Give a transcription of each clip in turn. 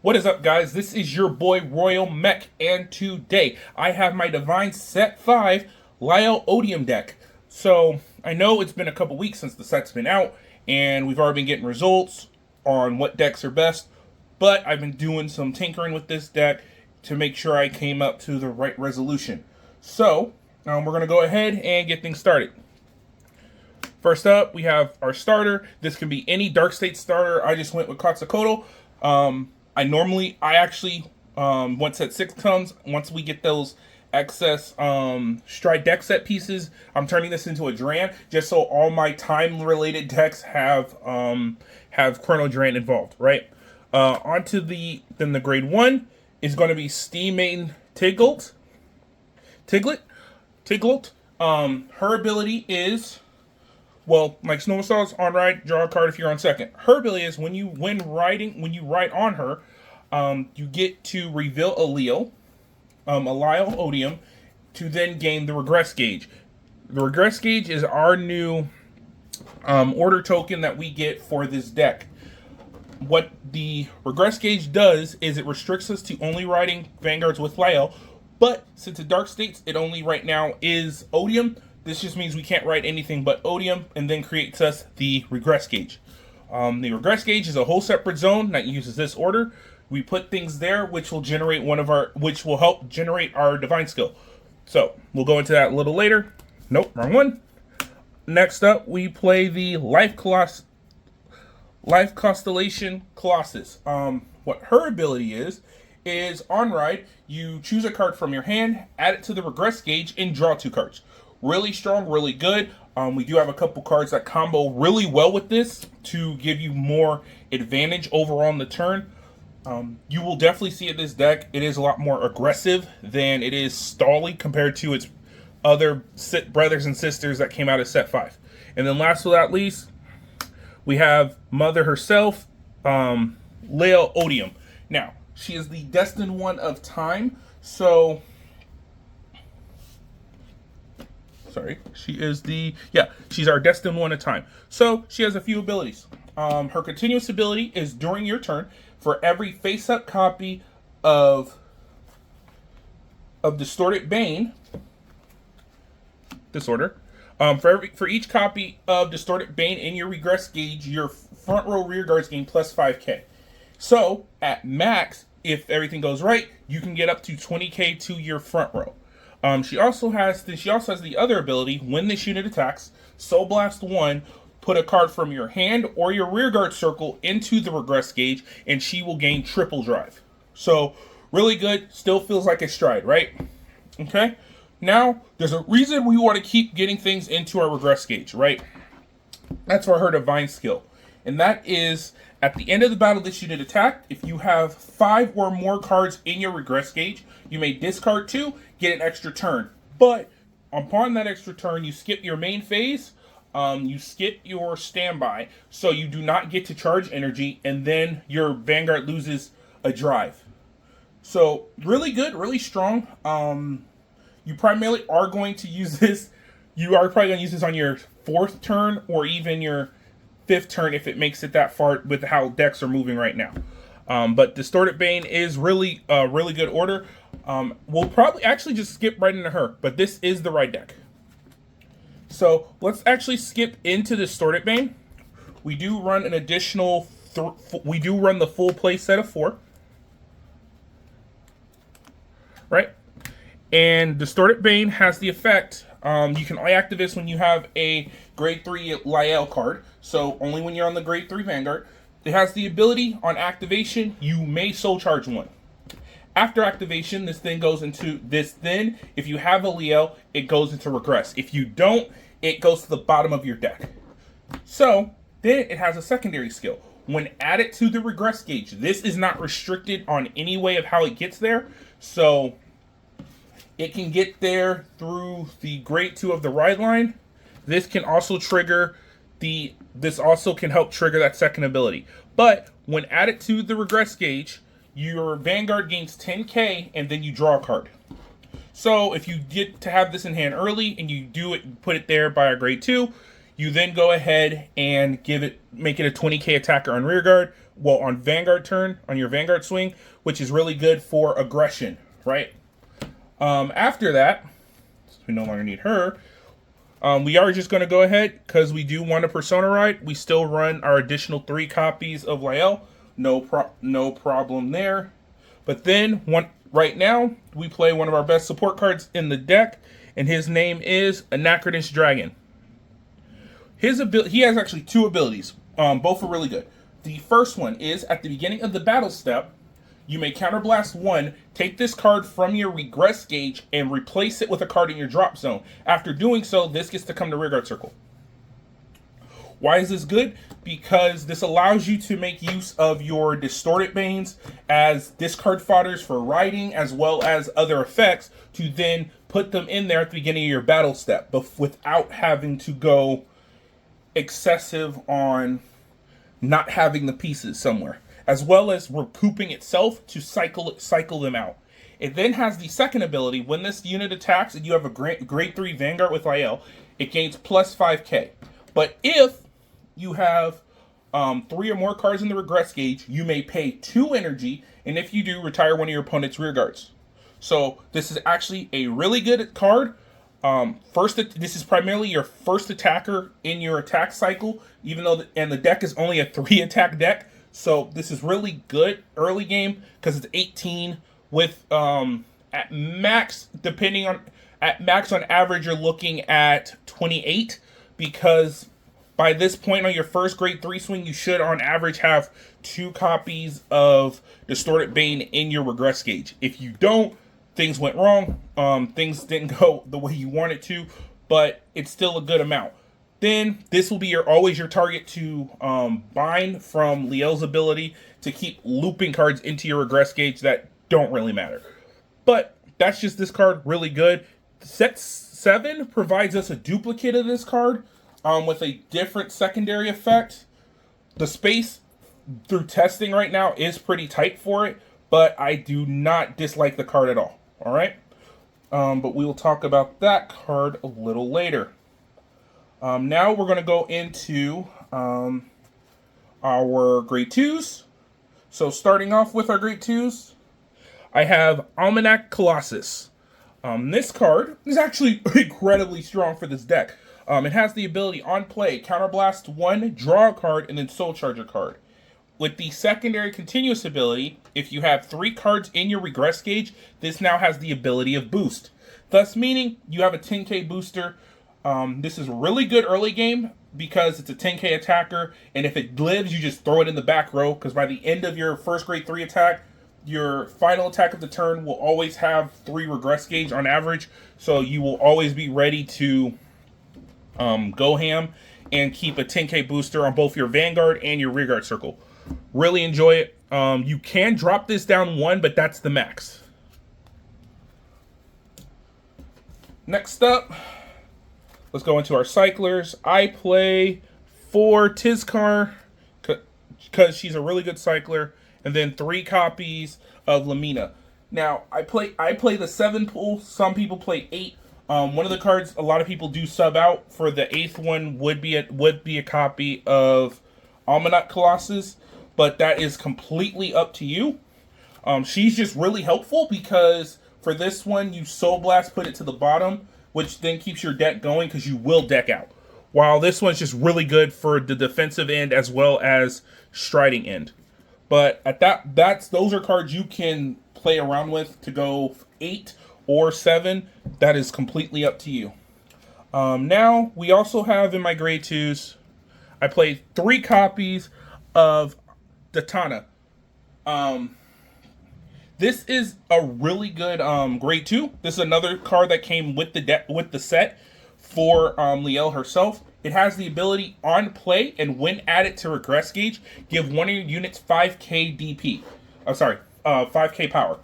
What is up, guys? This is your boy Royal Mech, and today I have my Divine Set 5 Liael Odium deck. So, I know it's been a couple weeks since the set's been out, and we've already been getting results on what decks are best, but I've been doing some tinkering with this deck to make sure I came up to the right resolution. So, we're going to go ahead and get things started. First up, we have our starter. This can be any Dark State starter. I just went with Quetzalcoatl. I actually, once set 6 comes, once we get those excess Stride deck set pieces, I'm turning this into a Duran, just so all my time-related decks have Chrono Duran involved, right? Onto the grade 1 is going to be Steam Main Tiglet. Her ability is, well, like Snowstall's on ride, draw a card if you're on second. Her ability is when you ride on her, you get to reveal a Liael, Odium, to then gain the regress gauge. The regress gauge is our new order token that we get for this deck. What the regress gauge does is it restricts us to only riding Vanguards with Liael, but since the Dark States, it only right now is Odium. This just means we can't write anything but Odium, and then creates us the regress gauge. The regress gauge is a whole separate zone that uses this order. We put things there, which will generate which will help generate our divine skill. So we'll go into that a little later. Nope, wrong one. Next up, we play the Life Constellation Colossus. What her ability is on ride, you choose a card from your hand, add it to the regress gauge, and draw 2 cards. Really strong, really good. We do have a couple cards that combo really well with this to give you more advantage overall on the turn. You will definitely see it this deck. It is a lot more aggressive than it is stally compared to its other brothers and sisters that came out of set 5. And then last but not least, we have Mother herself, Liael Odium. Now, she is the Destined One of Time, so... she's our Destined One of Time. So, she has a few abilities. Her continuous ability is during your turn, for every face-up copy of Distorted Bane, for each copy of Distorted Bane in your regress gauge, your front row rear guards gain plus 5k. So, at max, if everything goes right, you can get up to 20k to your front row. She also has the other ability, when this unit attacks, Soul Blast 1, put a card from your hand or your rearguard circle into the regress gauge, and she will gain triple drive. So, really good, still feels like a Stride, right? Okay, now, there's a reason we want to keep getting things into our regress gauge, right? That's for her divine skill. And that is, at the end of the battle this unit attacked, if you have 5 or more cards in your regress gauge, you may discard 2, get an extra turn. But upon that extra turn, you skip your main phase, you skip your standby, so you do not get to charge energy, and then your Vanguard loses a drive. So, really good, really strong. You primarily are going to use this, you are probably going to use this on your 4th turn, or even your 5th turn if it makes it that far with how decks are moving right now. But Distorted Bane is really a really good order. We'll probably actually just skip right into her, but this is the right deck. So let's actually skip into Distorted Bane. We do run an additional, we do run the full play set of 4. Right? And Distorted Bane has the effect, you can only activate this when you have a grade 3 Liael card, so only when you're on the grade 3 Vanguard. It has the ability, on activation, you may soul charge 1. After activation, this then goes into if you have a Liael, it goes into regress. If you don't, it goes to the bottom of your deck. So, then it has a secondary skill. When added to the regress gauge, this is not restricted on any way of how it gets there, so it can get there through the grade 2 of the ride line. This can also trigger this also can help trigger that second ability. But when added to the regress gauge, your Vanguard gains 10k, and then you draw a card. So if you get to have this in hand early, and you put it there by a grade 2, You then go ahead and make it a 20k attacker on rearguard. Well, on Vanguard turn, on your Vanguard swing, which is really good for aggression, right? After that, we no longer need her. We are just going to go ahead, because we do want a Persona ride. We still run our additional 3 copies of Liael. No problem there. But then, right now, we play one of our best support cards in the deck, and his name is Anachronist Dragon. He has actually 2 abilities. Both are really good. The first one is, at the beginning of the battle step, you may counterblast 1, take this card from your regress gauge, and replace it with a card in your drop zone. After doing so, this gets to come to rearguard circle. Why is this good? Because this allows you to make use of your Distorted Banes as discard fodders for riding, as well as other effects, to then put them in there at the beginning of your battle step, but without having to go excessive on not having the pieces somewhere, as well as recouping itself to cycle them out. It then has the second ability. When this unit attacks and you have a grade 3 Vanguard with Liael, it gains plus 5k. But if you have 3 or more cards in the regress gauge, you may pay 2 energy, and if you do, retire one of your opponent's rear guards. So this is actually a really good card. This is primarily your first attacker in your attack cycle, even though the deck is only a 3 attack deck. So this is really good early game, because it's 18 with at max on average you're looking at 28, because by this point on your first grade 3 swing, you should on average have 2 copies of Distorted Bane in your regress gauge. If you don't, things went wrong. Things didn't go the way you want it to, but it's still a good amount. Then this will be always your target to bind from Liael's ability to keep looping cards into your regress gauge that don't really matter. But that's just this card, really good. Set 7 provides us a duplicate of this card with a different secondary effect. The space through testing right now is pretty tight for it, but I do not dislike the card at all. All right, but we will talk about that card a little later. Now we're going to go into our grade 2s. So starting off with our grade 2s, I have Almanac Colossus. This card is actually incredibly strong for this deck. It has the ability on play, counterblast 1, draw a card, and then soul charge a card. With the secondary continuous ability, if you have 3 cards in your regress gauge, this now has the ability of boost. Thus meaning you have a 10k booster. This is really good early game because it's a 10k attacker, and if it lives, you just throw it in the back row, because by the end of your first grade 3 attack, your final attack of the turn will always have 3 regress gauge on average, so you will always be ready to go ham and keep a 10k booster on both your Vanguard and your rearguard circle. Really enjoy it. You can drop this down 1, but that's the max. Next up, let's go into our cyclers. I play 4 Tizcar because she's a really good cycler, and then 3 copies of Lamina. Now I play the 7 pool. Some people play 8. One of the cards a lot of people do sub out for the 8th one would be a copy of Almanac Colossus, but that is completely up to you. She's just really helpful because for this one, you Soul Blast, put it to the bottom, which then keeps your deck going because you will deck out. While this one's just really good for the defensive end as well as striding end. But at those are cards you can play around with to go 8 or 7. That is completely up to you. Now, we also have in my grade 2s, I played 3 copies of Datana. This is a really good grade 2. This is another card that came with the set for Liael herself. It has the ability on play, and when added to regress gauge, give one of your units 5k DP. 5k power.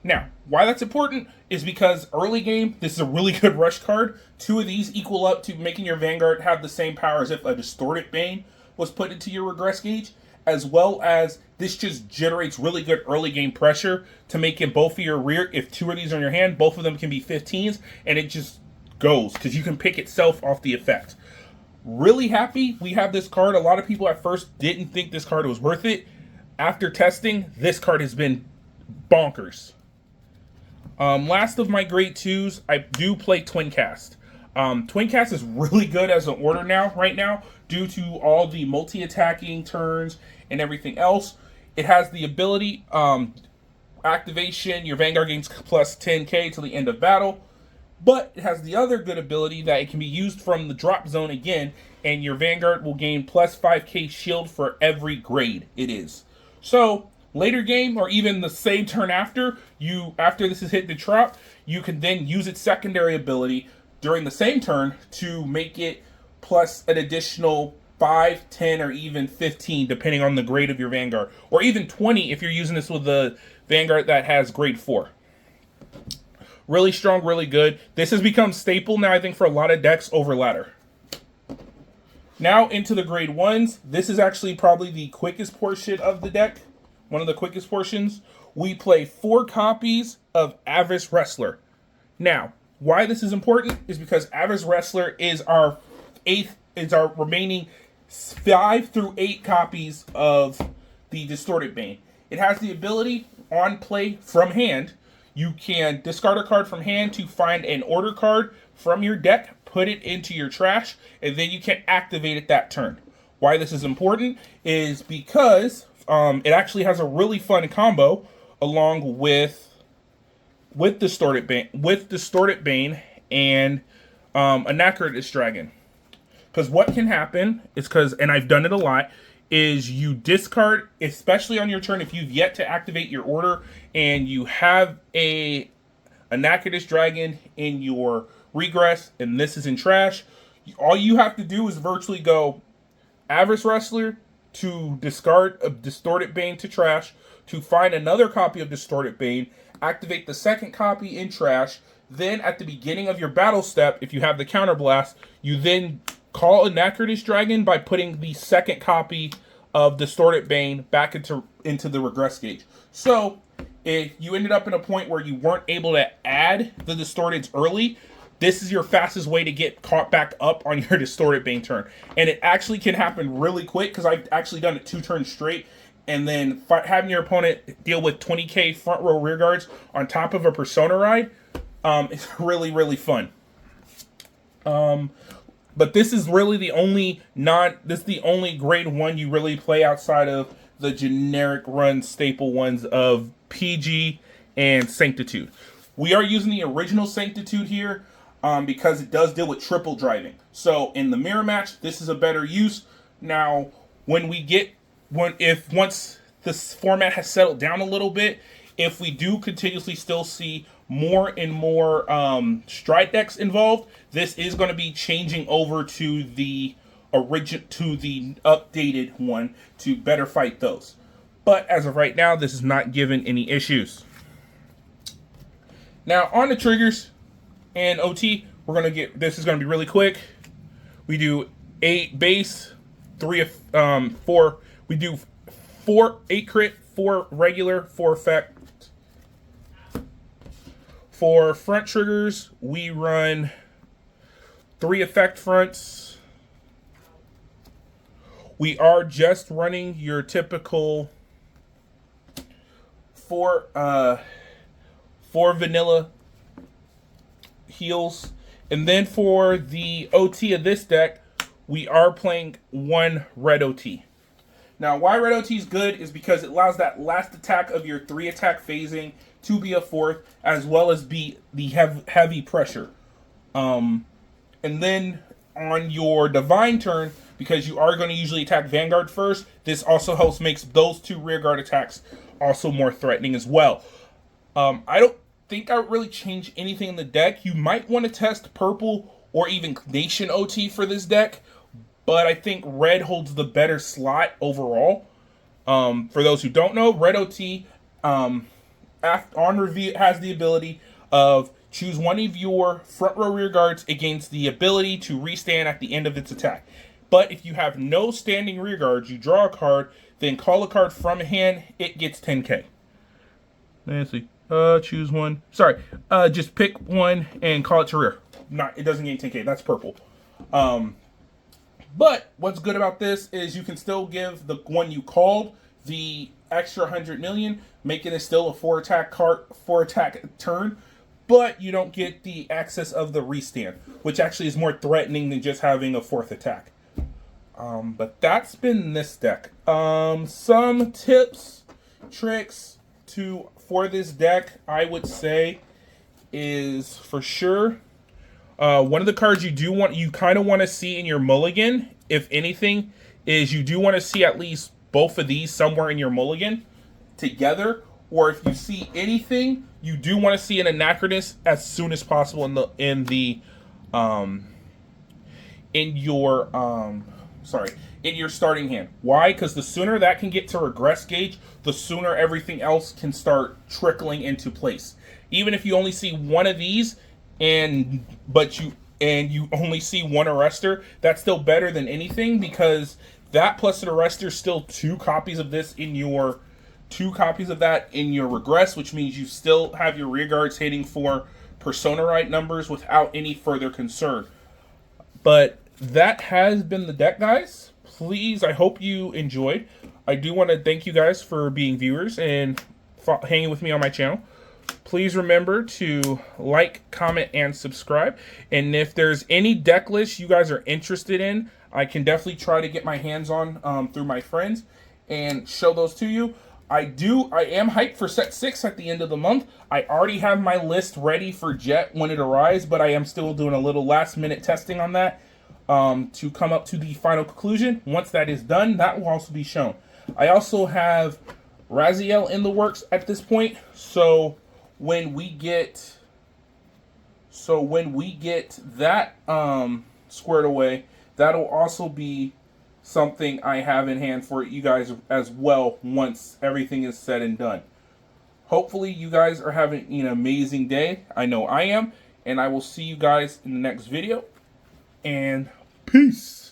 Now, why that's important is because early game, this is a really good rush card. 2 of these equal up to making your Vanguard have the same power as if a Distorted Bane was put into your regress gauge, as well as this just generates really good early game pressure to make it both of your rear. If 2 of these are in your hand, both of them can be 15s, and it just goes because you can pick itself off the effect. Really happy we have this card. A lot of people at first didn't think this card was worth it. After testing, this card has been bonkers. Last of my grade 2s, I do play Twin Cast. Twin Cast is really good as an order right now, due to all the multi-attacking turns and everything else. It has the ability, activation, your Vanguard gains plus 10k till the end of battle. But it has the other good ability that it can be used from the drop zone again, and your Vanguard will gain plus 5k shield for every grade it is. So, later game, or even the same turn after this is hit the drop, you can then use its secondary ability during the same turn to make it plus an additional 5, 10, or even 15, depending on the grade of your Vanguard. Or even 20 if you're using this with the Vanguard that has grade 4. Really strong, really good. This has become staple now, I think, for a lot of decks over ladder. Now into the grade 1s. This is actually probably the quickest portion of the deck. One of the quickest portions. We play 4 copies of Avis Wrestler. Now, why this is important is because Avis Wrestler is our remaining 5 through 8 copies of the Distorted Bane. It has the ability on play from hand. You can discard a card from hand to find an order card from your deck, put it into your trash, and then you can activate it that turn. Why this is important is because it actually has a really fun combo along with Distorted Bane and Anachronous Dragon. Because what can happen is and I've done it a lot, is you discard, especially on your turn, if you've yet to activate your order and you have a Anachronous Dragon in your regress and this is in trash, all you have to do is virtually go Avis Wrestler to discard a Distorted Bane to trash, to find another copy of Distorted Bane, activate the second copy in trash, then at the beginning of your battle step, if you have the counterblast, you then call Anachronous Dragon by putting the second copy of Distorted Bane back into the regress gauge. So, if you ended up in a point where you weren't able to add the Distorteds early, this is your fastest way to get caught back up on your Distorted Bane turn. And it actually can happen really quick, because I've actually done it 2 turns straight, and then having your opponent deal with 20k front row rear guards on top of a Persona ride, it's really, really fun. But this is really the only grade 1 you really play outside of the generic run staple ones of PG and Sanctitude. We are using the original Sanctitude here because it does deal with triple driving. So in the mirror match, this is a better use. Now, once this format has settled down a little bit, if we do continuously still see more and more stride decks involved, this is going to be changing over to the updated one to better fight those. But as of right now, this is not given any issues. Now on the triggers and OT, this is going to be really quick. We do 8 base, 4. We do 8 crit, 4 regular, 4 effect. For front triggers, we run 3 effect fronts. We are just running your typical 4 vanilla heals. And then for the OT of this deck, we are playing 1 red OT. Now, why red OT is good is because it allows that last attack of your 3 attack phasing to be a 4th, as well as be the heavy pressure. And then on your Divine turn, because you are going to usually attack Vanguard first, this also helps makes those 2 rearguard attacks also more threatening as well. I don't think I would really change anything in the deck. You might want to test purple or even Nation OT for this deck, but I think red holds the better slot overall. For those who don't know, red OT on reveal has the ability of choose one of your front row rear guards against the ability to restand at the end of its attack. But if you have no standing rear guards, you draw a card, then call a card from hand, it gets 10k. Let's see. Choose one. Sorry. Just pick one and call it to rear. It doesn't gain 10k. That's purple. But what's good about this is you can still give the one you called the extra 100 million, making it still a 4-attack turn, but you don't get the access of the restand, which actually is more threatening than just having a 4th attack. But that's been this deck. Some tips, tricks for this deck, I would say, is for sure. One of the cards you kind of want to see in your mulligan, if anything, is you do want to see at least both of these somewhere in your mulligan together. Or if you see anything, you do want to see an Anachronist as soon as possible in your starting hand. Why? Because the sooner that can get to regress gauge, the sooner everything else can start trickling into place. Even if you only see one of these, and you only see one arrestor, that's still better than anything, because that plus an arrestor is still 2 copies of this in your 2 copies of that in your regress, which means you still have your rear guards hitting for persona right numbers without any further concern. But that has been the deck, guys. Please, I hope you enjoyed. I do want to thank you guys for being viewers and hanging with me on my channel. Please remember to like, comment, and subscribe. And if there's any deck lists you guys are interested in, I can definitely try to get my hands on through my friends and show those to you. I am hyped for set 6 at the end of the month. I already have my list ready for Jet when it arrives, but I am still doing a little last minute testing on that to come up to the final conclusion. Once that is done, that will also be shown. I also have Raziel in the works at this point, so when we get that squared away, that'll also be something I have in hand for you guys as well once everything is said and done. Hopefully you guys are having an amazing day. I know I am, and I will see you guys in the next video, and peace.